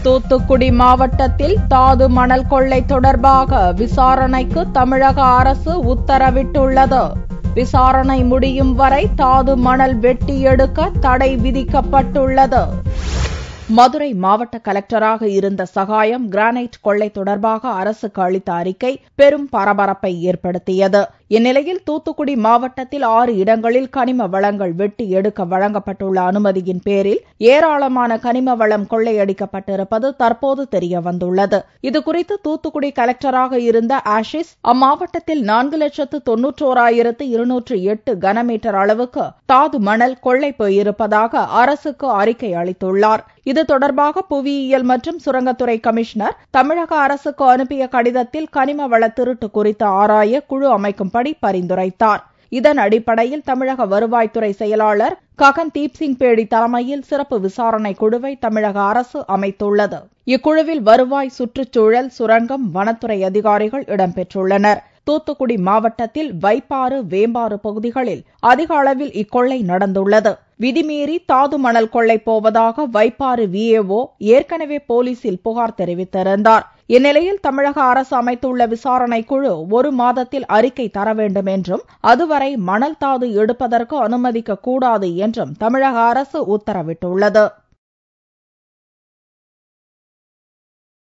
தூத்துக்குடி மாவட்டத்தில் தாது மணல் கொள்ளை தொடர்பாக விசாரணைக்கு தமிழக அரசு உத்தரவிட்டுள்ளது. விசாரணை முடியும் வரை தாது மணல் வெட்டி எடுக்க தடை விதிக்கப்பட்டுள்ளது. மதுரை மாவட்ட கலெக்டராக இருந்த சகாயம் கிரானைட் கொள்ளை தொடர்பாக அரசுக்கு அளித்த அறிக்கை பெரும் பரபரப்பை ஏற்படுத்தியது. இந்நிலையில் தூத்துக்குடி மாவட்டத்தில் 6 இடங்களில் கனிம வளங்கள் வெட்டி எடுக்க வழங்கப்பட்டுள்ள அனுமதியின் பேரில் ஏராளமான கனிம வளம் கொள்ளையடிக்கப்பட்டிருப்பது தற்போது தெரியவந்துள்ளது. இதுகுறித்து தூத்துக்குடி கலெக்டராக இருந்த ஆஷிஸ் அம்மாவட்டத்தில் 4,91,208 கனமீட்டர் அளவுக்கு தாது மணல் கொள்ளை போயிருப்பதாக அரசுக்கு அறிக்கை அளித்துள்ளார். இது தொடர்பாக புவியியல் மற்றும் சுரங்கத்துறை கமிஷனர் தமிழக அரசுக்கு அனுப்பிய கடிதத்தில் கனிம வள திருட்டு குறித்து ஆராய குழு அமைக்கும்படி பரிந்துரைத்தார். இதன் அடிப்படையில் தமிழக வருவாய்த்துறை செயலாளர் ககன் தீப்சிங் பேடி தலைமையில் சிறப்பு விசாரணை குழுவை தமிழக அரசு அமைத்துள்ளது. இக்குழுவில் வருவாய், சுற்றுச்சூழல், சுரங்கம், வனத்துறை அதிகாரிகள் இடம்பெற்றுள்ளனர். தூத்துக்குடி மாவட்டத்தில் வைப்பாறு, வேம்பாறு பகுதிகளில் அதிக அளவில் இக்கொள்ளை நடந்துள்ளது. விதிமீறி தாது மணல் கொள்ளை போவதாக வைப்பாறு விஏஓ ஏற்கனவே போலீசில் புகார் தெரிவித்திருந்தார். இந்நிலையில் தமிழக அரசு அமைத்துள்ள விசாரணை குழு 1 மாதத்தில் அறிக்கை தர வேண்டும் என்றும் அதுவரை மணல் தாது எடுப்பதற்கு அனுமதிக்க கூடாது என்றும் தமிழக அரசு உத்தரவிட்டுள்ளது.